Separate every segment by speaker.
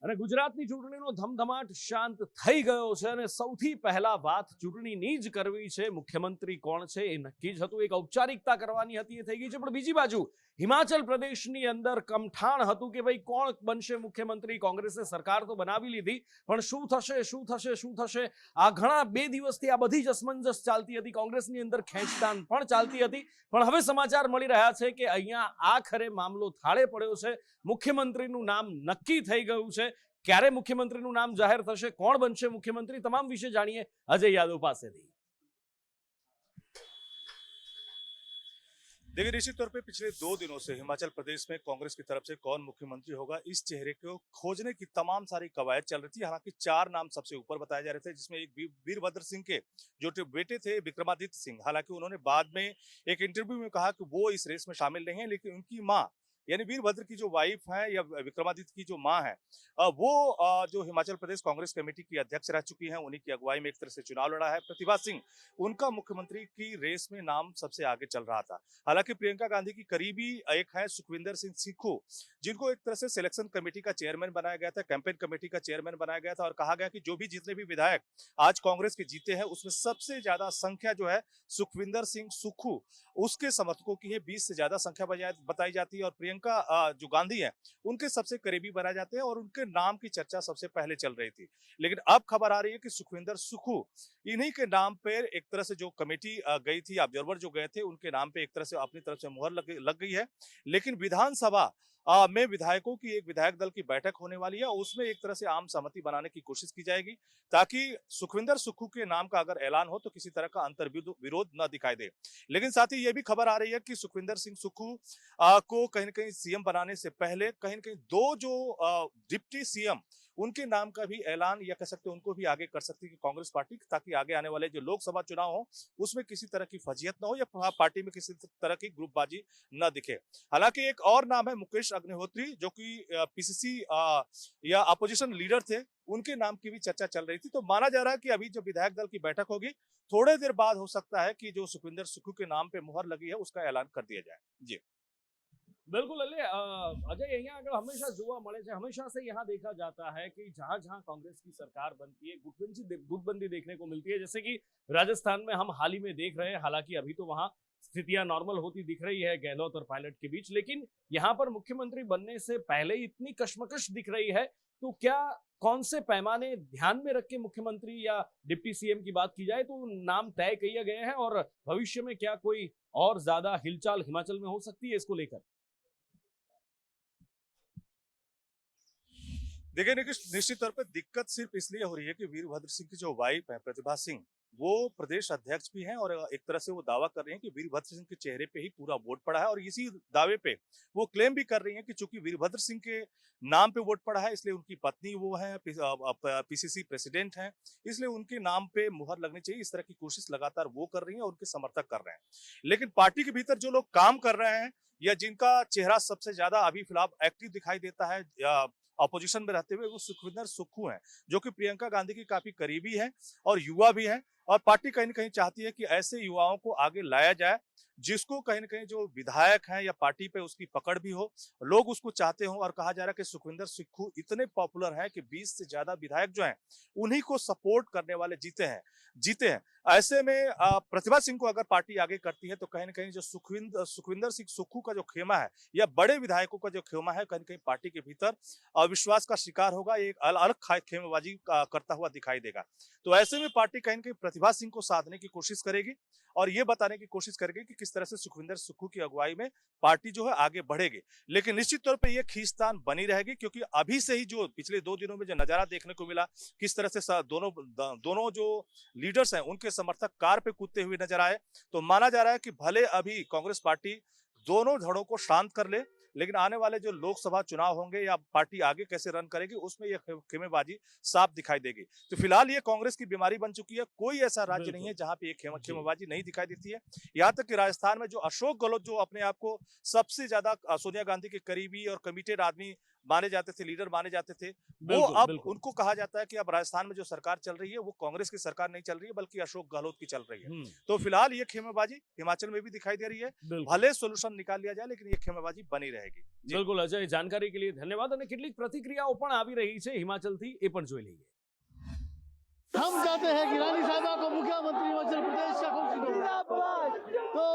Speaker 1: અને ગુજરાતની ચૂંટણીનો ધમધમાટ શાંત થઈ ગયો છે અને સૌથી પહેલા વાત ચૂંટણીની જ કરવી છે. મુખ્યમંત્રી કોણ છે એ નક્કી જ હતું, એક ઔપચારિકતા કરવાની હતી, એ થઈ ગઈ છે. પણ બીજી બાજુ હિમાચલ પ્રદેશની અંદર કમઠાણ હતું કે ભાઈ કોણ બનશે મુખ્યમંત્રી. કોંગ્રેસે સરકાર તો બનાવી લીધી, પણ શું થશે શું થશે શું થશે, આ ઘણા 2 દિવસથી આ બધી જ અસમંજસ ચાલતી હતી. કોંગ્રેસની અંદર ખેંચતાણ પણ ચાલતી હતી. પણ હવે સમાચાર મળી રહ્યા છે કે અહીંયા આખરે મામલો થાળે પડ્યો છે. મુખ્યમંત્રીનું નામ નક્કી થઈ ગયું છે. ક્યારે મુખ્યમંત્રીનું નામ જાહેર થશે, કોણ બનશે મુખ્યમંત્રી, તમામ વિશે જાણીએ અજય યાદવ पासेથી।
Speaker 2: देखिए, निश्चित तौर पे पिछले 2 दिनों से हिमाचल प्रदेश में कांग्रेस की तरफ से कौन मुख्यमंत्री होगा, इस चेहरे को खोजने की तमाम सारी कवायद चल रही थी। हालांकि 4 नाम सबसे ऊपर बताए जा रहे थे, जिसमें एक वीरभद्र सिंह के जो बेटे थे विक्रमादित्य सिंह। हालांकि उन्होंने बाद में एक इंटरव्यू में कहा कि वो इस रेस में शामिल नहीं है, लेकिन उनकी मां यानी वीरभद्र की जो वाइफ है या विक्रमादित्य की जो मां है, वो जो हिमाचल प्रदेश कांग्रेस कमेटी की अध्यक्ष रह चुकी हैं, उन्हीं की अगुवाई में एक तरह से चुनाव लड़ा है। प्रतिभा सिंह, उनका मुख्यमंत्री की रेस में नाम सबसे आगे चल रहा था। हालांकि प्रियंका गांधी की करीबी एक है सुखविंदर सिंह सुक्खू, जिनको एक तरह से सिलेक्शन कमेटी का चेयरमैन बनाया गया था, कैंपेन कमेटी का चेयरमैन बनाया गया था, और कहा गया कि जो भी जितने भी विधायक आज कांग्रेस के जीते हैं, उसमें सबसे ज्यादा संख्या जो है सुखविंदर सिंह सुक्खू उसके समर्थकों की है। 20 से ज्यादा संख्या बताई जाती है, और प्रियंका जो गांधी है उनके सबसे करीबी बनाए जाते हैं, और उनके नाम की चर्चा सबसे पहले चल रही थी। लेकिन अब खबर आ रही है कि सुखविंदर सुक्खू इन्हीं के नाम पर एक तरह से जो कमेटी गई थी, ऑब्जर्वर जो गए थे, उनके नाम पे एक तरह से अपनी तरफ से मुहर लग गई है। लेकिन विधानसभा में विधायकों की एक विधायक दल की बैठक होने वाली है, उसमें एक तरह से आम सहमति बनाने की कोशिश की जाएगी, ताकि सुखविंदर सुक्खू के नाम का अगर ऐलान हो तो किसी तरह का अंतर विरोध न दिखाई दे। लेकिन साथ ही यह भी खबर आ रही है कि सुखविंदर सिंह सुक्खू को कहीं न कहीं सीएम बनाने से पहले कहीं न कहीं 2 जो डिप्टी सीएम उनके नाम का भी ऐलान, या कह सकते हैं उनको भी आगे कर सकती है कांग्रेस पार्टी, ताकि आगे आने वाले जो लोकसभा चुनाव हो उसमें किसी तरह की फजीयत न हो, या पार्टी में किसी तरह की ग्रुपबाजी न दिखे। हालांकि एक और नाम है मुकेश अग्निहोत्री, जो कि पीसीसी या अपोजिशन लीडर थे, उनके नाम की भी चर्चा चल रही थी। तो माना जा रहा है कि अभी जब विधायक दल की बैठक होगी, थोड़े देर बाद हो सकता है कि जो सुखविंदर सुक्खू के नाम पे मुहर लगी है उसका ऐलान कर दिया जाए। जी
Speaker 1: બિલકુલ એટલે અજય અહીંયા આગળ હંમેશા જોવા મળે છે, હંમેશા से यहाँ देखा जाता है कि जहां जहां कांग्रेस की सरकार बनती है गुटबंदी देखने को मिलती है। जैसे कि राजस्थान में हम हाल ही में देख रहे हैं, हालांकि अभी तो वहां स्थितियां नॉर्मल होती दिख रही है गहलोत और पायलट के बीच, लेकिन यहाँ पर मुख्यमंत्री बनने से पहले इतनी कश्मकश दिख रही है। तो क्या कौन से पैमाने ध्यान में रख के मुख्यमंत्री या डिप्टी सीएम की बात की जाए तो नाम तय किए गए हैं, और भविष्य में क्या कोई और ज्यादा हिलचाल हिमाचल में हो सकती है इसको लेकर?
Speaker 2: देखिए, निश्चित तौर पर दिक्कत सिर्फ इसलिए हो रही है कि वीरभद्र सिंह की जो वाइफ है प्रतिभा सिंह, वो प्रदेश अध्यक्ष भी हैं, और एक तरह से वो दावा कर रही हैं कि वीरभद्र सिंह के चेहरे पे ही पूरा वोट पड़ा है। और इसी दावे पे वो क्लेम भी कर रही हैं कि चूंकि वीरभद्र सिंह के नाम पे वोट पड़ा है, इसलिए उनकी पत्नी वो है, पीसीसी प्रेसिडेंट हैं, इसलिए उनके नाम पे मुहर लगनी चाहिए। इस तरह की कोशिश लगातार वो कर रही है और उनके समर्थक कर रहे हैं। लेकिन पार्टी के भीतर जो लोग काम कर रहे हैं, या जिनका चेहरा सबसे ज्यादा अभी फिलहाल एक्टिव दिखाई देता है अपोजिशन में रहते हुए, वो सुखविंदर सुक्खू हैं, जो कि प्रियंका गांधी की काफी करीबी हैं और युवा भी हैं। और पार्टी कहीं न कहीं चाहती है कि ऐसे युवाओं को आगे लाया जाए, जिसको कहीं न कहीं जो विधायक हैं या पार्टी पे उसकी पकड़ भी हो, लोग उसको चाहते हो। और कहा जा रहा है कि सुखविंदर सुक्खू इतने पॉपुलर हैं कि 20 से ज्यादा विधायक जो हैं, उन्हीं को सपोर्ट करने वाले जीते हैं। ऐसे में प्रतिभा सिंह को अगर पार्टी आगे करती है, तो कहीं न कहीं जो सुखविंदर सिंह सुक्खू का जो खेमा है, या बड़े विधायकों का जो खेमा है, कहीं न कहीं पार्टी के भीतर अविश्वास का शिकार होगा, एक अलग खेमेबाजी करता हुआ दिखाई देगा। तो ऐसे में पार्टी कहीं न कहीं प्रतिभा सिंह को साधने की कोशिश करेगी, और ये बताने की कोशिश करेगी कि किस तरह से सुखविंदर सुक्खू की अगुवाई में पार्टी जो है आगे बढ़ेगी। लेकिन निश्चित तौर पे ये खींचतान बनी रहेगी, क्योंकि अभी से ही जो पिछले 2 दिनों में जो नजारा देखने को मिला, किस तरह से दोनों जो लीडर्स हैं उनके समर्थक कार पे कूदते हुए नजर आए, तो माना जा रहा है कि भले अभी कांग्रेस पार्टी दोनों धड़ों को शांत कर ले, लेकिन आने वाले जो लोकसभा चुनाव होंगे, या पार्टी आगे कैसे रन करेगी, उसमें ये खेमेबाजी साफ दिखाई देगी। तो फिलहाल ये कांग्रेस की बीमारी बन चुकी है। कोई ऐसा राज्य नहीं है जहां पे ये खेमेबाजी नहीं दिखाई देती है। यहाँ तक कि राजस्थान में जो अशोक गहलोत, जो अपने आप को सबसे ज्यादा सोनिया गांधी के करीबी और कमिटेड आदमी माने जाते थे, लीडर माने जाते थे, वो
Speaker 1: बिल्कुल,
Speaker 2: अब
Speaker 1: बिल्कुल।
Speaker 2: उनको कहा जाता है कि अब राजस्थान में जो सरकार चल रही है वो कांग्रेस की सरकार नहीं चल रही है बल्कि अशोक गहलोत की चल रही है।
Speaker 1: हम्म,
Speaker 2: तो फिलहाल ये खेमेबाजी हिमाचल में भी दिखाई दे रही है।
Speaker 1: बिल्कुल
Speaker 2: भले सोल्यूशन निकाल लिया जाए लेकिन ये खेमेबाजी बनी रहेगी। जी।
Speaker 1: બિલકુલ અજય જાણકારી કે લીએ ધન્યવાદ અને કેટલીક પ્રતિક્રિયાઓ પણ આવી રહી છે હિમાચલથી એ પણ જોઈ લઈએ
Speaker 3: हम चाहते हैं कि रानी साहबा को मुख्यमंत्री हिमाचल प्रदेश का घोषित हो। तो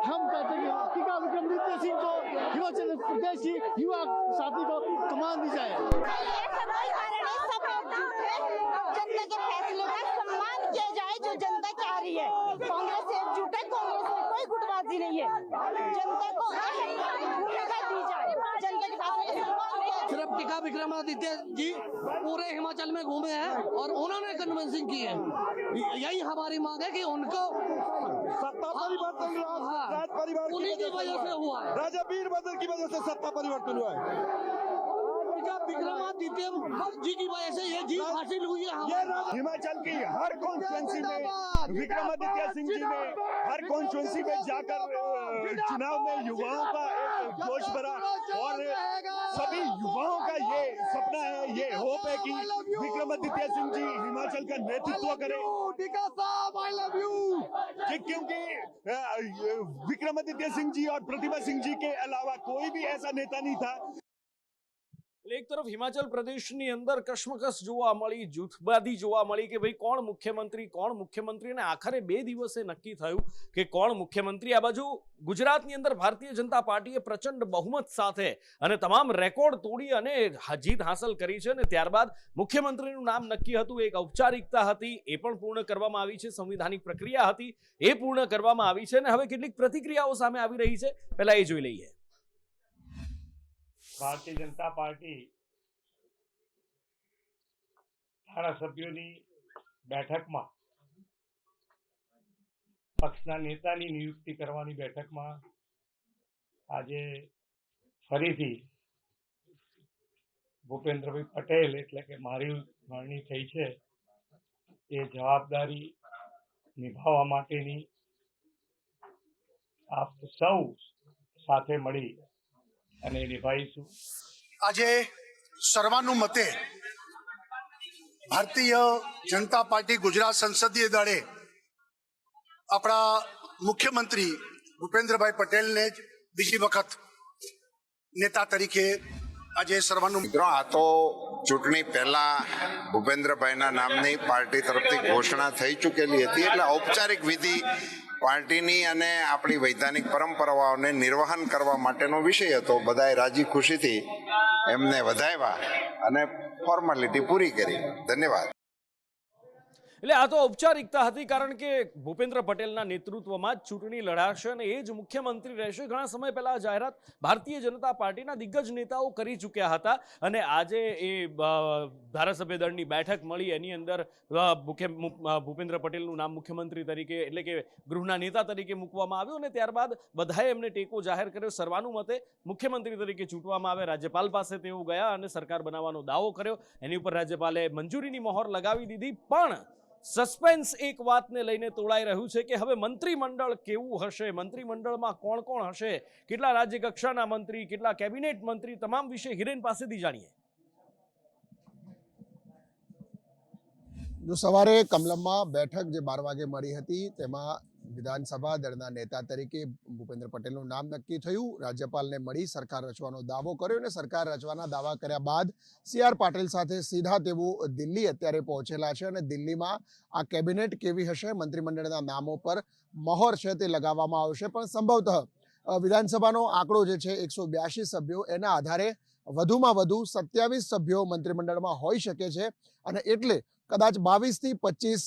Speaker 3: हम चाहते हैं कि टीका विक्रमादित्य सिंह को हिमाचल प्रदेश की युवा साथी को कमान दी जाए।
Speaker 4: ऐसा कोई कारण है, सब एकजुट है। अब जनता के फैसले का सम्मान किया जाए जो जनता चाह रही है। कांग्रेस एकजुट है, कांग्रेस में कोई गुटबाजी नहीं है। जनता को अहम भूमिका दी जाए, जनता के फैसले का सम्मान किया जाए।
Speaker 3: सिर्फ टीका विक्रमादित्य जी पूरे हिमाचल में घूमे हैं और उन्होंने कन्विंसिंग की है। यही हमारी मांग है कि उनको
Speaker 5: सत्ता परिवर्तन राज परिवार
Speaker 3: उन्हीं की वजह से हुआ है।
Speaker 5: राजा वीरभद्र की वजह से सत्ता परिवर्तन हुआ है।
Speaker 3: टीका विक्रमादित्य जी की वजह से ये जीत हासिल हुई है।
Speaker 5: ये हिमाचल की हर कॉन्स्टिट्यूंसी में विक्रमादित्य सिंह जी ने हर कॉन्स्टिट्यूंसी में जाकर चुनाव में युवाओं का एक जोश भरा और सभी युवाओं का ये सपना है, ये होप है कि विक्रमादित्य सिंह जी हिमाचल का नेतृत्व करें।
Speaker 3: टीका साहब आई लव यू।
Speaker 5: क्योंकि विक्रमादित्य सिंह जी और प्रतिभा सिंह जी के अलावा कोई भी ऐसा नेता नहीं था।
Speaker 1: એટલે એક તરફ હિમાચલ પ્રદેશની અંદર કશ્મકશ જોવા મળી, જૂથબાદી જોવા મળી કે ભાઈ કોણ મુખ્યમંત્રી અને આખરે 2 દિવસે નક્કી થયું કે કોણ મુખ્યમંત્રી। આ બાજુ ગુજરાતની અંદર ભારતીય જનતા પાર્ટીએ પ્રચંડ બહુમત સાથે અને તમામ રેકોર્ડ તોડી અને જીત હાંસલ કરી છે અને ત્યારબાદ મુખ્યમંત્રીનું નામ નક્કી હતું, એક ઔપચારિકતા હતી, એ પણ પૂર્ણ કરવામાં આવી છે, સંવિધાનિક પ્રક્રિયા હતી એ પૂર્ણ કરવામાં આવી છે અને હવે કેટલીક પ્રતિક્રિયાઓ સામે આવી રહી છે, પહેલા એ જોઈ લઈએ।
Speaker 6: ભારતીય જનતા પાર્ટી ધારાસભ્યોની બેઠકમાં પક્ષના નેતાની નિયુક્તિ કરવાની બેઠકમાં આજે ફરીથી ભૂપેન્દ્રભાઈ પટેલ એટલે કે મારી વરણી થઈ છે એ જવાબદારી નિભાવવા માટેની આપ સૌ સાથે મળી અને નિભાવીશું।
Speaker 7: આજે સર્વાનુમતે ભારતીય જનતા પાર્ટી ગુજરાત સંસદીય દળે આપણા મુખ્યમંત્રી ભૂપેન્દ્રભાઈ પટેલને જ બીજી વખત નેતા તરીકે આજે સર્વાનુમતે
Speaker 8: મિત્રો આ તો ચૂંટણી પહેલા ભૂપેન્દ્રભાઈના નામની પાર્ટી તરફથી ઘોષણા થઈ ચૂકેલી હતી એટલે ઔપચારિક વિધિ પાર્ટીની અને આપણી વૈધાનિક પરંપરાઓને નિર્વહન કરવા માટેનો વિષય હતો। બધાએ રાજી ખુશીથી એમને વધાવ્યા અને ફોર્માલિટી પૂરી કરી। ધન્યવાદ।
Speaker 1: એટલે આ તો ઔપચારિકતા હતી કારણ કે ભૂપેન્દ્ર પટેલના નેતૃત્વમાં જ ચૂંટણી લડાશે અને એ જ મુખ્યમંત્રી રહેશે। ઘણા સમય પહેલા જાહેરાત ભારતીય જનતા પાર્ટીના દિગ્ગજ નેતાઓ કરી ચૂક્યા હતા અને આજે એ ધારાસભ્ય દળની બેઠક મળી, એની અંદર ભૂપેન્દ્ર પટેલનું નામ મુખ્યમંત્રી તરીકે એટલે કે ગૃહના નેતા તરીકે મૂકવામાં આવ્યું અને ત્યારબાદ બધાએ એમને ટેકો જાહેર કર્યો, સર્વાનુમતે મુખ્યમંત્રી તરીકે ચૂંટવામાં આવે। રાજ્યપાલ પાસે તેઓ ગયા અને સરકાર બનાવવાનો દાવો કર્યો, એની ઉપર રાજ્યપાલે મંજૂરીની મહોર લગાવી દીધી। પણ સસ્પેન્સ એક વાતને લઈને તોડાઈ રહ્યું છે કે હવે મંત્રીમંડળ કેવું હશે, મંત્રીમંડળમાં કોણ કોણ હશે, કેટલા રાજ્ય કક્ષાના મંત્રી, કેટલા કેબિનેટ મંત્રી, તમામ વિશે હિરેન પાસેથી જાણીએ।
Speaker 9: જો સવારે કમલમમાં બેઠક જે 12 વાગે મળી હતી તેમાં વિધાનસભા દળના નેતા તરીકે ભૂપેન્દ્ર પટેલનું નામ નક્કી થયું। રાજ્યપાલને મળી સરકાર રચવાનો દાવો કર્યો અને સરકાર રચવાના દાવા કર્યા બાદ CR પાટીલ સાથે સીધા તેઓ દિલ્હી અત્યારે પહોંચેલા છે અને દિલ્હીમાં આ કેબિનેટ કેવી હશે, મંત્રીમંડળના નામો પર મહોર છે તે લગાવવામાં આવશે। પણ સંભવતઃ વિધાનસભાનો આંકડો જે છે 182 સભ્યો, એના આધારે વધુમાં વધુ 27 સભ્યો મંત્રીમંડળમાં હોઈ શકે છે અને એટલે કદાચ 22 થી 25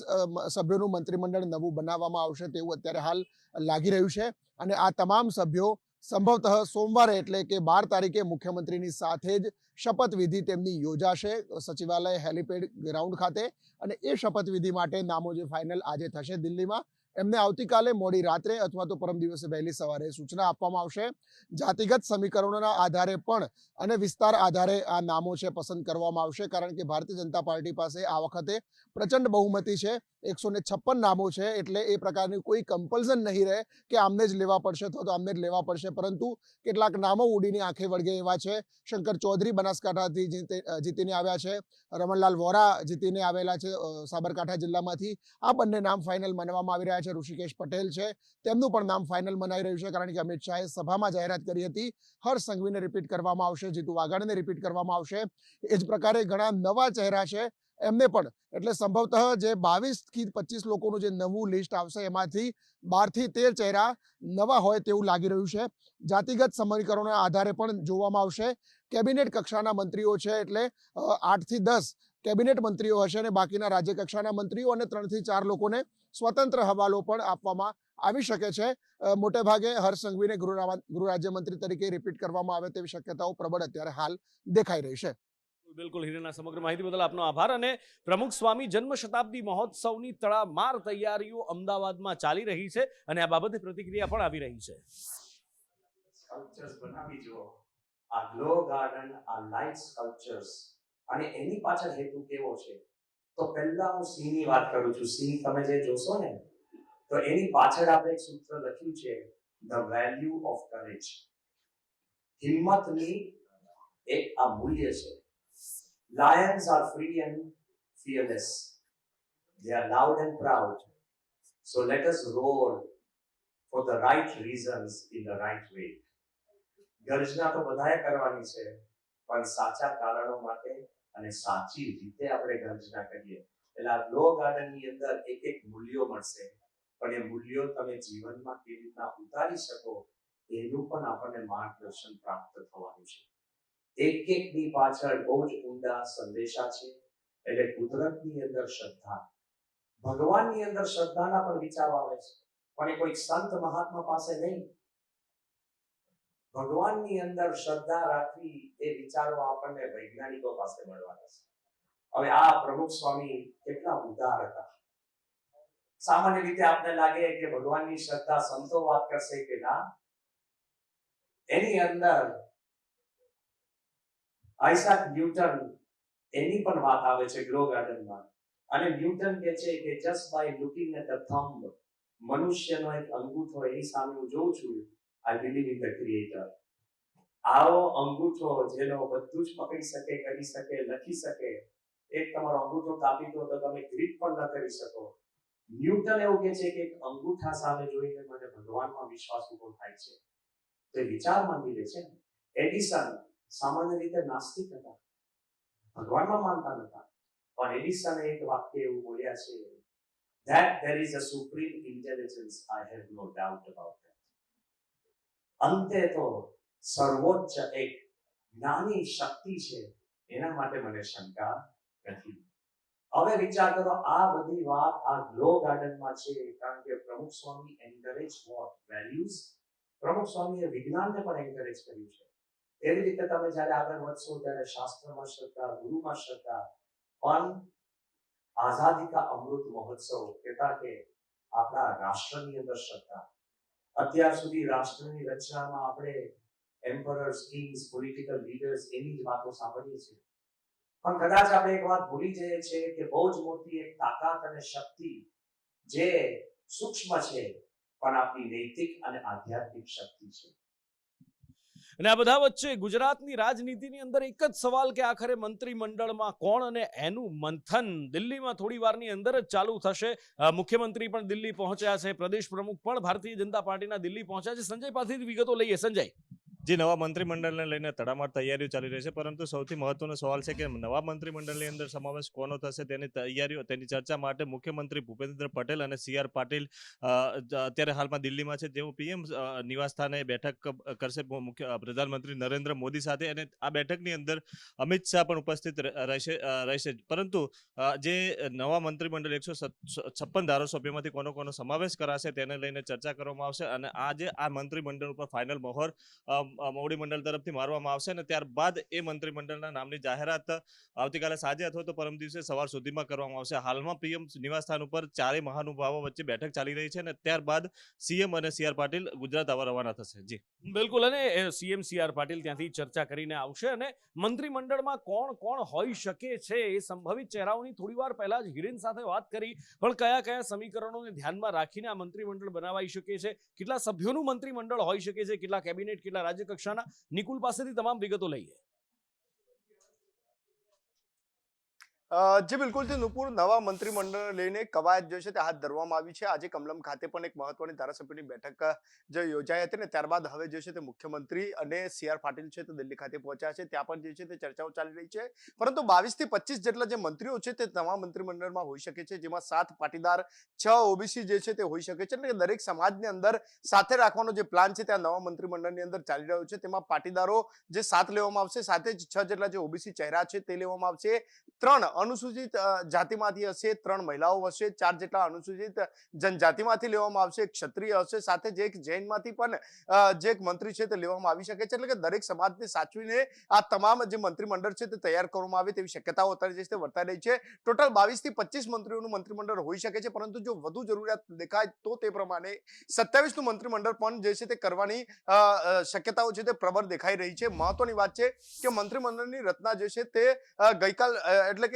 Speaker 9: સભ્યોનું મંત્રીમંડળ નવું બનાવવામાં આવશે તેવું અત્યારે હાલ લાગી રહ્યું છે અને આ તમામ સભ્યો સંભવતઃ સોમવારે એટલે કે 12 તારીખે મુખ્યમંત્રીની સાથે જ શપથવિધિ તેમની યોજાશે સચિવાલય હેલિપેડ ગ્રાઉન્ડ ખાતે અને એ શપથવિધિ માટે નામો જે ફાઇનલ આજે થશે દિલ્હીમાં એમને આવતીકાલે મોડી રાત્રે અથવા તો પરમ દિવસે વહેલી સવારે સૂચના આપવામાં આવશે. જાતિગત સમીકરણોના આધારે પણ અને વિસ્તાર આધારે આ નામો છે પસંદ કરવામાં આવશે, કારણ કે ભારતીય જનતા પાર્ટી પાસે આ વખતે પ્રચંડ બહુમતી છે. 156 નામો છે, એટલે એ પ્રકારની કોઈ કમ્પલ્ઝન નહીં રહે કે આમને જ લેવા પડશે અથવા તો આમને જ લેવા પડશે, પરંતુ કેટલાક નામો ઉડીને આંખે વળગે એવા છે. શંકર ચૌધરી બનાસકાંઠાથી જીતીને આવ્યા છે, રમણલાલ વોરા જીતીને આવેલા છે સાબરકાંઠા જિલ્લામાંથી. આ બંને નામ ફાઇનલ માનવામાં આવી રહ્યા છે. ઋષિકેશ પટેલ છે, તેમનું પણ નામ ફાઇનલ મનાઈ રહ્યું છે, કારણ કે અમિત શાહે સભામાં જાહેરાત કરી હતી હર્ષ સંઘવીને રિપીટ કરવામાં આવશે, જીતુ વાઘાણીને રિપીટ કરવામાં આવશે. એ જ પ્રકારે ઘણા નવા ચહેરા છે એમને પણ, એટલે સંભવતઃ જે 22 થી 25 લોકોનું જે નવું લિસ્ટ આવશે એમાંથી 12 થી 13 ચહેરા નવા હોય તેવું લાગી રહ્યું છે. જાતિગત સમીકરણોના આધારે પણ જોવામાં આવશે. કેબિનેટ કક્ષાના મંત્રીઓ છે, એટલે 8 થી 10 કેબિનેટ મંત્રીઓ હશે અને બાકીના રાજ્ય કક્ષાના મંત્રીઓ અને 3 થી 4 લોકોને સ્વતંત્ર હવાલો પણ આપવામાં આવી શકે છે. મોટે ભાગે હર્ષ સંઘવીને ગૃહ રાજ્યમંત્રી તરીકે રિપીટ કરવામાં આવે તેવી શક્યતાઓ પ્રબળ અત્યારે હાલ દેખાઈ રહી છે.
Speaker 1: બિલકુલ હિરેના, સમગ્ર માહિતી બદલ આપનો આભાર. અને પ્રમુખ સ્વામી જન્મ શતાબ્દી મહોત્સવની તડામાર તૈયારીઓ અમદાવાદમાં ચાલી રહી છે અને આ બાબતે પ્રતિક્રિયા પણ આવી રહી છે.
Speaker 10: સ્કલ્પચર્સ બનાવી જુઓ, આ ગ્લો ગાર્ડન, આ લાઇટ સ્કલ્પચર્સ, અને એની પાછળ હેતુ કેવો છે? તો પહેલા હું સિંહ ની વાત કરું છું. સિંહ તમે જે જોશો ને, તો એની પાછળ આપણે એક સૂત્ર લખ્યું છે, ધ વેલ્યુ ઓફ કરેજ. હિંમતની એક આ મૂલ્ય છે. Lions are free and fearless. They are loud and proud. So let us roar for the right reasons in the right way. ગર્જના તો બધાએ કરવાની છે, પણ સાચા કારણો માટે અને સાચી રીતે આપણે ગર્જના કરીએ. એટલે આ ગ્લો ગાર્ડનની અંદર એક મૂલ્યો મળશે, પણ એ મૂલ્યો તમે જીવનમાં કેવી રીતના ઉતારી શકો એનું પણ આપણને માર્ગદર્શન પ્રાપ્ત થવાનું છે. એક-એકની પાછળ બહુ જ ઊંડા સંદેશા છે. એટલે કુદરતની અંદર શ્રદ્ધા, ભગવાનની અંદર શ્રદ્ધાના પણ વિચારો આવે છે, પણ એ કોઈ સંત મહાત્મા પાસે નહીં. ભગવાનની અંદર શ્રદ્ધા રાખવી એ વિચારો આપણને વૈજ્ઞાનિકો પાસે મળવાના છે. હવે આ પ્રમુખ સ્વામી કેટલા ઉદાર હતા. સામાન્ય રીતે આપને લાગે કે ભગવાનની શ્રદ્ધા સંતો વાત કરશે કે ના, એની અંદર આઇઝેક ન્યૂટન એની પણ વાત આવે છે ગ્લો ગાર્ડનમાં. અને ન્યૂટન કહે છે કે just by looking at the thumb, મનુષ્યનો એક અંગૂઠો એની સામે હું જોઉં છું, I believe in the creator. આવો અંગૂઠો જેનો બધું જ પકડી શકે, કરી શકે, લખી શકે, એક તમારો અંગૂઠો કાપી દો તો તમે ગ્રીપ પણ ન કરી શકો. ન્યૂટન એવું કહે છે કે એક અંગૂઠા સામે જોઈને મને ભગવાનમાં વિશ્વાસ ઉભો થાય છે. તો એ વિચાર માંગી લે છે. એડિસન સામાન્ય રીતે નાસ્તિક હતા, ભગવાનમાં માનતા નતા, પણ એડિસને એક વાક્ય એવું બોલ્યા છે, that there is a supreme intelligence, I have no doubt about that. અંતે તો સર્વોચ્ચ એક જ્ઞાની શક્તિ છે, એના માટે મને શંકા નથી. હવે વિચાર કરો, આ બધી વાત આ ગ્લો ગાર્ડનમાં છે, કારણ કે પ્રમુખ સ્વામી એન્કરેજ વોટ વેલ્યુઝ. પ્રમુખ સ્વામીએ વિજ્ઞાનને પણ એન્કરેજ કર્યું છે. એવી રીતે તમે જ્યારે આગળ વધશો ત્યારે શાસ્ત્રમાં શ્રદ્ધા, ગુરુમાં શ્રદ્ધા, પણ આઝાદી કા અમૃત મહોત્સવ કહેતા કે આપણા રાષ્ટ્રની અંદર શ્રદ્ધા. અત્યાર સુધી રાષ્ટ્રની રચનામાં આપણે એમ્પરર્સ, કિંગ્સ, પોલિટિકલ લીડર્સ એની જ વાતો સાંભળીએ છીએ, પણ કદાચ આપણે એક વાત ભૂલી જઈએ છીએ કે બહુ જ મોટી એક તાકાત અને શક્તિ જે સૂક્ષ્મ છે, પણ આપણી નૈતિક અને આધ્યાત્મિક શક્તિ છે.
Speaker 1: અને આ બધા વચ્ચે ગુજરાતની રાજનીતિની અંદર એક જ સવાલ કે આખરે મંત્રીમંડળમાં કોણ અને એનું મંથન દિલ્હીમાં થોડી વારની અંદર જ ચાલુ થશે. મુખ્યમંત્રી પણ દિલ્હી પહોંચ્યા છે, પ્રદેશ પ્રમુખ પણ ભારતીય જનતા પાર્ટીના દિલ્હી પહોંચ્યા છે. સંજય પાસેથી વિગતો લઈએ. સંજય,
Speaker 2: જે નવા મંત્રીમંડળને લઈને તડામાર તૈયારીઓ ચાલી રહી છે, પરંતુ સૌથી મહત્વનો સવાલ છે કે નવા મંત્રીમંડળની અંદર સમાવેશ કોનો થશે તેની તૈયારીઓ, તેની ચર્ચા માટે મુખ્યમંત્રી ભૂપેન્દ્ર પટેલ અને CR પાટીલ અત્યારે હાલમાં દિલ્હીમાં છે. તેઓ PM નિવાસસ્થાને બેઠક કરશે પ્રધાનમંત્રી નરેન્દ્ર મોદી સાથે, અને આ બેઠકની અંદર અમિત શાહ પણ ઉપસ્થિત રહેશે. પરંતુ જે નવા મંત્રીમંડળ 156 ધારાસભ્યોમાંથી કોનો સમાવેશ કરાશે તેને લઈને ચર્ચા કરવામાં આવશે, અને આજે આ મંત્રીમંડળ ઉપર ફાઇનલ મોહર મોવડી મંડળ તરફથી મારવામાં આવશે અને ત્યારબાદ એ મંત્રીમંડળના નામની જાહેરાત આવતીકાલે સાંજે અથવા તો પરમ દિવસે સવાર સુધીમાં કરવામાં આવશે. હાલમાં પીએમ નિવાસસ્થાન ઉપર ચારેય મહાનુભાવો વચ્ચે બેઠક ચાલી રહી છે અને ત્યારબાદ સીએમ અને સીઆર પાટીલ ગુજરાત આવવા રવાના થશે. જી
Speaker 1: બિલકુલ, અને સીએમ સીઆર પાટીલ ત્યાંથી ચર્ચા કરીને આવશે અને મંત્રીમંડળમાં કોણ કોણ હોઈ શકે છે એ સંભવિત ચહેરાઓની થોડી વાર પહેલા જ હિરેન સાથે વાત કરી, પણ કયા કયા સમીકરણોને ધ્યાનમાં રાખીને આ મંત્રીમંડળ બનાવાઈ શકે છે, કેટલા સભ્યોનું મંત્રીમંડળ હોઈ શકે છે, કેટલા કેબિનેટ, કેટલા રાજ્ય કક્ષાના, નિકુલ પાસેથી તમામ વિગતો લઈએ.
Speaker 11: જી બિલકુલથી નુપુર, નવા મંત્રીમંડળ લઈને કવાયત જે છે તે હાથ ધરવામાં આવી છે. આજે કમલમ ખાતે પણ એક મહત્વની ધારાસભ્યોની બેઠક જે યોજાઈ હતી ને ત્યારબાદ હવે જે છે તે મુખ્યમંત્રી અને સીઆર પાટીલ છે તે દિલ્હી ખાતે પહોંચ્યા છે. ત્યાં પણ જે છે તે ચર્ચાઓ ચાલી રહી છે. પરંતુ 22 થી 25 જેટલા જે મંત્રીઓ છે તે નવા મંત્રીમંડળમાં હોઈ શકે છે, જેમાં 7 પાટીદાર, 6 ઓબીસી જે છે તે હોઈ શકે છે. એટલે કે દરેક સમાજની અંદર સાથે રાખવાનો જે પ્લાન છે ત્યાં નવા મંત્રીમંડળની અંદર ચાલી રહ્યો છે. તેમાં પાટીદારો જે 7 લેવામાં આવશે, સાથે જ 6 જેટલા જે ઓબીસી ચહેરા છે તે લેવામાં આવશે. 3 અનુસૂચિત જાતિમાંથી હશે, 3 મહિલાઓ હશે, 4 જેટલા અનુસૂચિત જનજાતિમાંથી લેવામાં આવશે, ક્ષત્રિય હશે, સાથે જે એક જૈનમાંથી પણ જે એક મંત્રી છે તે લેવામાં આવી શકે છે. એટલે કે દરેક સમાજને સાચવીને આ તમામ જે મંત્રીમંડળ છે તે તૈયાર કરવામાં આવે તેવી શક્યતાઓ અત્યારે જે છે વર્તાઈ રહી છે. ટોટલ 22 થી 25 મંત્રીઓનું મંત્રીમંડળ હોઈ શકે છે, પરંતુ જો વધુ જરૂરિયાત દેખાય તો તે પ્રમાણે 27નું મંત્રીમંડળ પણ જે છે તે કરવાની શક્યતાઓ છે તે પ્રબળ દેખાઈ રહી છે. મહત્વની વાત છે કે મંત્રીમંડળની રચના જે છે તે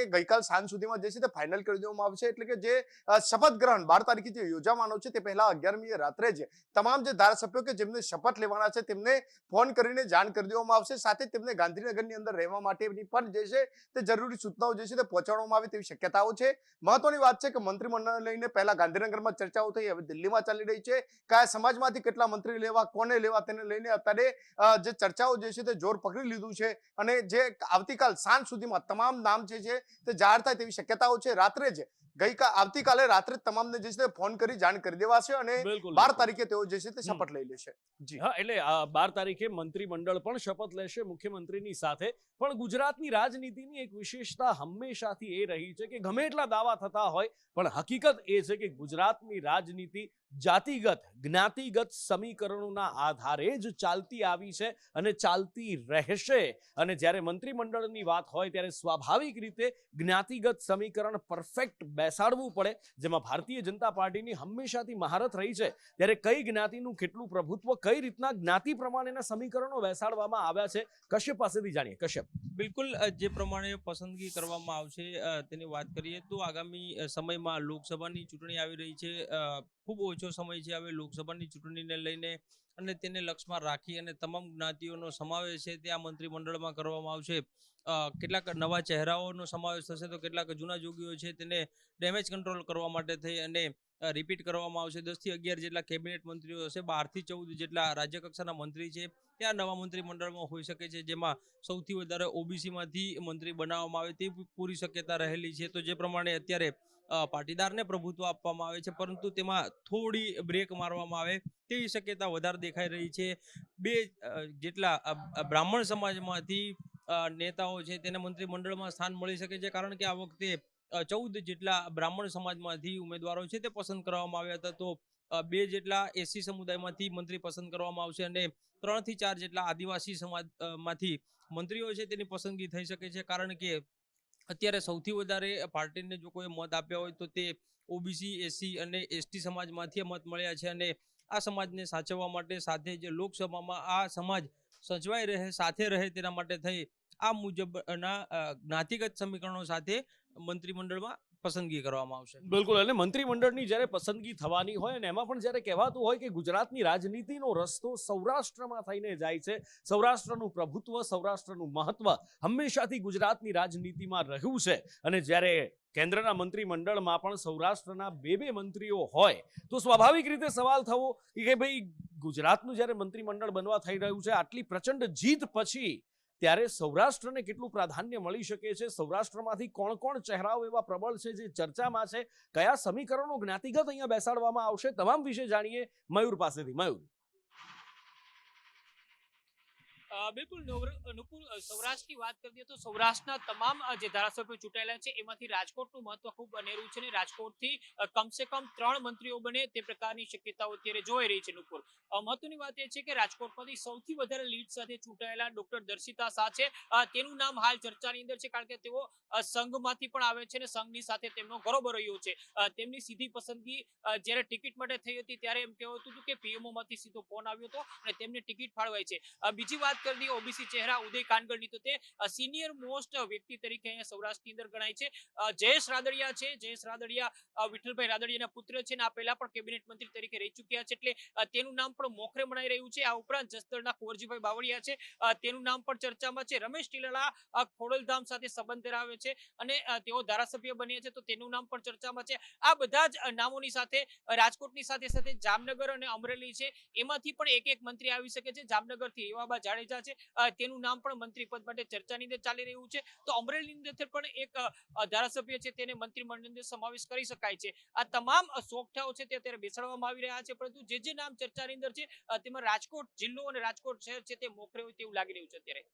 Speaker 11: ગઈકાલ સાંજ સુધીમાં જે છે તે ફાઇનલ કરી દેવામાં આવશે. એટલે કે જે શપથ ગ્રહણ 12 તારીખે જે યોજાવાનો છે તે પહેલા 11મી રાત્રે જ તમામ જે ધારાસભ્યો કે જેમને શપથ લેવાના છે તેમને ફોન કરીને જાણ કરી દેવામાં આવશે. સાથે તેમને ગાંધીનગરની અંદર રહેવા માટેની પણ જે છે તે જરૂરી સૂચનાઓ જે છે તે પહોંચાડવામાં આવે તેવી શક્યતાઓ છે. મહત્વની વાત છે કે મંત્રીમંડળ લઈને પહેલા ગાંધીનગરમાં ચર્ચાઓ થઈ, હવે દિલ્હીમાં ચાલી રહી છે. કયા સમાજમાંથી કેટલા મંત્રી લેવા, કોને લેવા, તેને લઈને અત્યારે જે ચર્ચાઓ જે છે તે જોર પકડી લીધું છે અને જે આવતીકાલ સાંજ સુધીમાં તમામ નામ જે છે તે જાહેર થાય તેવી શક્યતાઓ છે. રાત્રે જ આવતીકાલે રાત્રે તમામને જે છે તે ફોન કરી જાણ કરી દેવાશે અને 12 તારીખે તેઓ જે છે તે શપથ લઈ લેશે. જી
Speaker 1: હા, એટલે 12 તારીખે મંત્રીમંડળ પણ શપથ લેશે મુખ્યમંત્રીની સાથે. પણ ગુજરાતની રાજનીતિની એક વિશેષતા હંમેશાથી એ રહી છે કે ગમે એટલા દાવા થતા હોય પણ હકીકત એ છે કે ગુજરાતની રાજનીતિ જાતિગત, જ્ઞાતિગત સમીકરણોના આધારે જ ચાલતી આવી છે અને ચાલતી રહેશે. અને જ્યારે મંત્રીમંડળની વાત હોય ત્યારે સ્વાભાવિક રીતે જ્ઞાતિગત સમીકરણ પરફેક્ટ બેસાડવું પડે, જેમાં ભારતીય જનતા પાર્ટીની હંમેશાથી મહારત રહી છે. ત્યારે કઈ જ્ઞાતિનું કેટલું પ્રભુત્વ, કઈ રીતના જ્ઞાતિ પ્રમાણેના સમીકરણો બેસાડવામાં આવ્યા છે, કશ્યપ પાસેથી જાણીએ. કશ્યપ,
Speaker 12: બિલકુલ જે પ્રમાણે પસંદગી કરવામાં આવશે તેની વાત કરીએ તો આગામી સમયમાં લોકસભાની ચૂંટણી આવી રહી છે. ખૂબ ઓછો સમય છે હવે લોકસભાની ચૂંટણીને લઈને અને તેને લક્ષમાં રાખી અને તમામ જ્ઞાતિઓનો સમાવેશ છે તે આ મંત્રીમંડળમાં કરવામાં આવશે. કેટલાક નવા ચહેરાઓનો સમાવેશ થશે તો કેટલાક જૂના જોગીઓ છે તેને ડેમેજ કંટ્રોલ કરવા માટે થઈ અને રિપીટ કરવામાં આવશે. 10 થી 11 જેટલા કેબિનેટ મંત્રીઓ હશે, 12 થી 14 જેટલા રાજ્ય કક્ષાના મંત્રી છે ત્યાં નવા મંત્રીમંડળમાં હોઈ શકે છે, જેમાં સૌથી વધારે ઓબીસીમાંથી મંત્રી બનાવવામાં આવે તેવી પૂરી શક્યતા રહેલી છે. તો જે પ્રમાણે અત્યારે પાટીદારને પ્રભુત્વ આપવામાં આવે છે, પરંતુ તેમાં થોડી બ્રેક મારવામાં આવે તેવી શક્યતા વધારે દેખાઈ રહી છે. 2 જેટલા બ્રાહ્મણ સમાજમાંથી નેતાઓ છે તેને મંત્રીમંડળમાં સ્થાન મળી શકે છે, કારણ કે આ વખતે 14 જેટલા બ્રાહ્મણ સમાજમાંથી ઉમેદવારો છે તે પસંદ કરવામાં આવ્યા હતા. તો 2 જેટલા એસસી સમુદાયમાંથી મંત્રી પસંદ કરવામાં આવશે અને 3 થી 4 જેટલા આદિવાસી સમાજમાંથી મંત્રીઓ છે તેની પસંદગી થઈ શકે છે. કારણ કે અત્યારે સૌથી વધારે પાર્ટીને જો કોઈ મત આપ્યા હોય તો તે ઓબીસી, એસસી અને એસટી સમાજમાંથી મત મળ્યા છે અને આ સમાજને સાચવવા માટે સાથે જે લોકસભામાં આ સમાજ સચવાઈ રહે, સાથે રહે તેના માટે થઈ આ મુજબના જ્ઞાતિગત સમીકરણો સાથે મંત્રીમંડળમાં પસંદગી કરવામાં આવશે.
Speaker 1: બિલકુલ, અને મંત્રીમંડળની જ્યારે પસંદગી થવાની હોય અને એમાં પણ જ્યારે કહેવાતું હોય કે ગુજરાતની રાજનીતિનો રસ્તો સૌરાષ્ટ્રમાં થઈને જાય છે, સૌરાષ્ટ્રનું પ્રભુત્વ, સૌરાષ્ટ્રનું મહત્વ હંમેશાથી ગુજરાતની રાજનીતિમાં રહ્યું છે. અને જ્યારે કેન્દ્રના મંત્રીમંડળમાં પણ સૌરાષ્ટ્રના 2 મંત્રીઓ હોય તો સ્વાભાવિક રીતે સવાલ થવો કે ભાઈ ગુજરાતનું જ્યારે મંત્રીમંડળ બનવા થઈ રહ્યું છે આટલી પ્રચંડ જીત પછી ત્યારે સૌરાષ્ટ્રને કેટલું પ્રાધાન્ય મળી શકે છે, સૌરાષ્ટ્રમાંથી કોણ કોણ ચહેરાઓ એવા પ્રબળ છે જે ચર્ચામાં છે, કયા સમીકરણો જ્ઞાતિગત અહીંયા બેસાડવામાં આવશે, તમામ વિશે જાણીએ મયુર પાસેથી. મયુર,
Speaker 13: બિલકુલ નુપુર, સૌરાષ્ટ્રની વાત કરીએ તો સૌરાષ્ટ્રના તમામ જે ધારાસભ્યો ચૂંટાયેલા છે એમાંથી રાજકોટનું મહત્વ ખૂબ અનેરું છે ને રાજકોટથી કમસે કમ 3 મંત્રીઓ બને તે પ્રકારની શક્યતાઓ અત્યારે જોઈ રહી છે. નુપુર, મહત્વની વાત એ છે કે રાજકોટમાંથી સૌથી વધારે લીડ સાથે ચૂંટાયેલા ડોક્ટર દર્શિતા શાહ છે. તેનું નામ હાલ ચર્ચાની અંદર છે કારણ કે તેઓ સંઘમાંથી પણ આવે છે અને સંઘની સાથે તેમનો ગરોબર રહ્યો છે. તેમની સીધી પસંદગી જ્યારે ટિકિટ માટે થઈ હતી ત્યારે એમ કહેવાતું હતું કે પીએમઓ માંથી સીધો ફોન આવ્યો હતો અને તેમને ટિકિટ ફાળવાઈ છે. બીજી વાત કરી દઈએ ઓબીસી ચહેરા ઉદય કાનગડની, તો તે સિનિયર મોસ્ટ વ્યક્તિ તરીકે અહીંયા સૌરાષ્ટ્રની અંદર ગણાય છે. જયેશ રાદડિયા છે, જયેશ રાદડિયા વિઠ્ઠલભાઈ રાદડિયાના પુત્ર છે અને આ પહેલા પણ કેબિનેટ મંત્રી તરીકે રહી ચૂક્યા છે એટલે તેનું નામ પણ મોખરે મનાઈ રહ્યું છે. આ ઉપરાંત જસદણના કુંવરજીભાઈ બાવળિયા છે, તેનું નામ પણ ચર્ચામાં છે. રમેશ ટીલડા ખોડલધામ સાથે સંબંધ ધરાવે છે અને તેઓ ધારાસભ્ય બન્યા છે તો તેનું નામ પણ ચર્ચામાં છે. આ બધા જ નામોની સાથે રાજકોટની સાથે સાથે જામનગર અને અમરેલી છે એમાંથી પણ એક મંત્રી આવી શકે છે. જામનગરથી એવાબા જાડેજા છે, તેનું નામ પણ મંત્રી પદ માટે ચર્ચાની અંદર ચાલી રહ્યું છે. તો અમરેલીની અંદર પણ એક ધારાસભ્ય છે તેને મંત્રીમંડળની અંદર સમાવેશ કરી શકાય છે. આ તમામ સોગઠાઓ છે તે અત્યારે બેસાડવામાં આવી રહ્યા છે, પરંતુ જે નામ ચર્ચાની અંદર છે તેમાં રાજકોટ જિલ્લો અને રાજકોટ શહેર છે તે મોખરે હોય તેવું લાગી રહ્યું છે અત્યારે.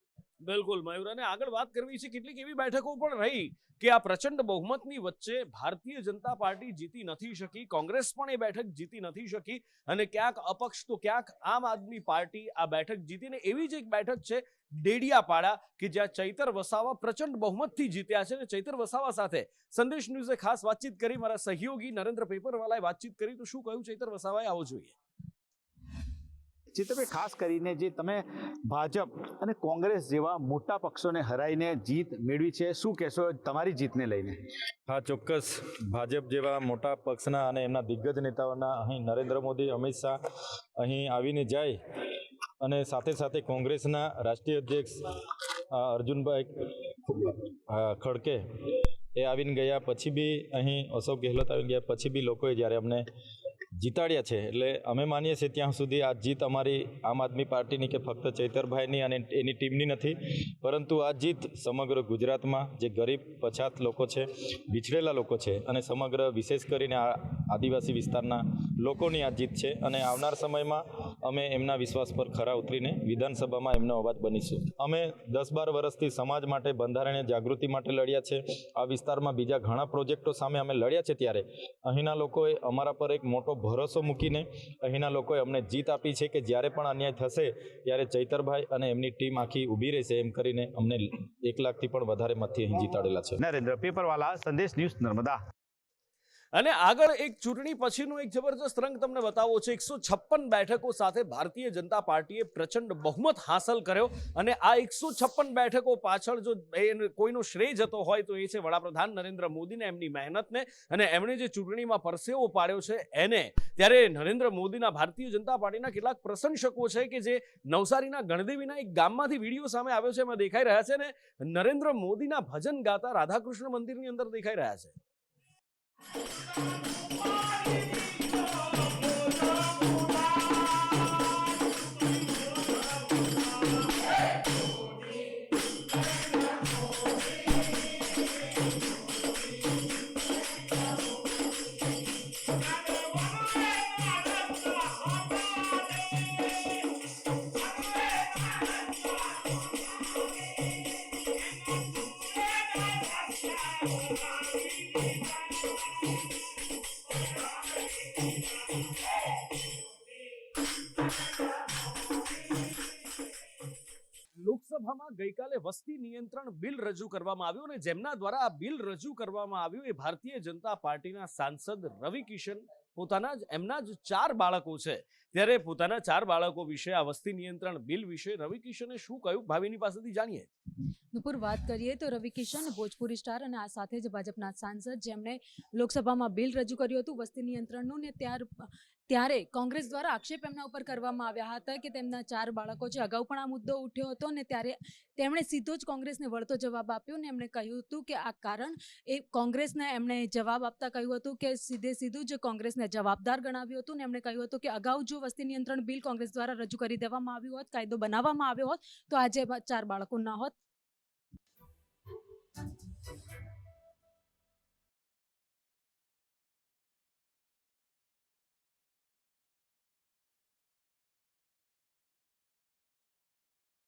Speaker 1: બિલકુલ મયુર, અને આગળ વાત કરવી છે કેટલીક એવી બેઠકો પણ રહી કે આ પ્રચંડ બહુમતની વચ્ચે ભારતીય જનતા પાર્ટી જીતી નથી શકી, કોંગ્રેસ પણ એ બેઠક જીતી નથી શકી અને ક્યાંક અપક્ષ તો ક્યાંક આમ આદમી પાર્ટી આ બેઠક જીતીને એવી જ એક બેઠક છે ડેડિયાપાડા કે જ્યાં ચૈતર વસાવા પ્રચંડ બહુમતથી જીત્યા છે. અને ચૈતર વસાવા સાથે સંદેશ ન્યૂઝે ખાસ વાતચીત કરી, મારા સહયોગી નરેન્દ્ર પેપરવાલાએ વાતચીત કરી, તો શું કહ્યું ચૈતર વસાવાએ આવો જોઈએ.
Speaker 14: ચિત્તભાઈ, ખાસ કરીને જે તમે ભાજપ અને કોંગ્રેસ જેવા મોટા પક્ષોને હરાઈને જીત મેળવી છે, શું કહેશો તમારી જીતને લઈને?
Speaker 15: હા, ચોક્કસ. ભાજપ જેવા મોટા પક્ષના અને એમના દિગ્ગજ નેતાઓના અહીં નરેન્દ્ર મોદી, અમિત શાહ અહીં આવીને જાય અને સાથે સાથે કોંગ્રેસના રાષ્ટ્રીય અધ્યક્ષ અર્જુનભાઈ ખડકે એ આવીને ગયા પછી બી, અહીં અશોક ગેહલોત આવીને ગયા પછી બી લોકોએ જ્યારે અમને જીતાડ્યા છે એટલે અમે માનીએ છીએ ત્યાં સુધી આ જીત અમારી આમ આદમી પાર્ટીની કે ફક્ત ચૈતરભાઈની અને એની ટીમની નથી, પરંતુ આ જીત સમગ્ર ગુજરાતમાં જે ગરીબ પછાત લોકો છે, બિછડેલા લોકો છે અને સમગ્ર વિશેષ કરીને આ આદિવાસી વિસ્તારના લોકોની આ જીત છે. અને આવનાર સમયમાં અમે એમના વિશ્વાસ પર ખરા ઉતરીને વિધાનસભામાં એમનો અવાજ બનીશું. અમે 10-12 વર્ષથી સમાજ માટે, બંધારણીય જાગૃતિ માટે લડ્યા છે. આ વિસ્તારમાં બીજા ઘણા પ્રોજેક્ટો સામે અમે લડ્યા છે ત્યારે અહીંના લોકોએ અમારા પર એક મોટો ભરોસો મૂકીને અહીંના લોકોએ અમને જીત આપી છે કે જ્યારે પણ અન્યાય થશે ત્યારે ચૈતરભાઈ અને એમની ટીમ આખી ઊભી રહેશે એમ કરીને અમને 1 લાખથી પણ વધારે મતથી અહીં જીતાડેલા છે.
Speaker 14: નરેન્દ્ર પેપરવાલા, સંદેશ ન્યૂઝ, નર્મદા.
Speaker 1: અને આગળ એક ચૂંટણી પછીનો એક જબરજસ્ત રંગ તમને બતાવો છે. 156 બેઠકો સાથે ભારતીય જનતા પાર્ટીએ પ્રચંડ બહુમત હાંસલ કર્યો અને આ 156 બેઠકો પાછળ જો કોઈનો શ્રેય જતો હોય તો એ છે વડાપ્રધાન નરેન્દ્ર મોદીને, એમની મહેનતને અને એમણે જે ચૂંટણીમાં પરસેવો પાડ્યો છે એને. ત્યારે નરેન્દ્ર મોદીના ભારતીય જનતા પાર્ટીના કેટલાક પ્રશંસકો છે કે જે નવસારીના ગણદેવીના એક ગામમાંથી વિડીયો સામે આવ્યો છે, એમાં દેખાઈ રહ્યા છે ને નરેન્દ્ર મોદીના ભજન ગાતા રાધાકૃષ્ણ મંદિરની અંદર દેખાઈ રહ્યા છે. લોકસભામાં ગઈકાલે વસ્તી નિયંત્રણ બિલ રજૂ કરવામાં આવ્યું અને જેમના દ્વારા આ બિલ રજૂ કરવામાં આવ્યું એ ભારતીય જનતા પાર્ટીના સાંસદ રવિ કિશન એમના જ 4 બાળકો છે. ત્યારે પોતાના 4 બાળકો વિશે આ વસ્તી નિયંત્રણ બિલ વિશે રવિ કિશને શું કહ્યું, ભાવિની પાસેથી જાણીએ.
Speaker 16: નુપુર, વાત કરીએ તો રવિ કિશન ભોજપુરી સ્ટાર અને આ સાથે જ ભાજપના સાંસદ જેમણે લોકસભામાં બિલ રજૂ કર્યું હતું વસ્તી નિયંત્રણનું, ને ત્યારે કોંગ્રેસ દ્વારા આક્ષેપ એમના ઉપર કરવામાં આવ્યા હતા કે તેમના 4 બાળકો છે. અગાઉ પણ આ મુદ્દો ઉઠ્યો હતો ને ત્યારે તેમણે સીધો જ કોંગ્રેસને વળતો જવાબ આપ્યો ને એમણે કહ્યું હતું કે આ કારણ એ કોંગ્રેસને એમણે જવાબ આપતા કહ્યું હતું કે સીધું જ કોંગ્રેસને જવાબદાર ગણાવ્યું હતું ને એમણે કહ્યું હતું કે અગાઉ જો વસ્તી નિયંત્રણ બિલ કોંગ્રેસ દ્વારા રજૂ કરી દેવામાં આવ્યું હોત, કાયદો બનાવવામાં આવ્યો હોત તો આજે 4 બાળકો ન હોત.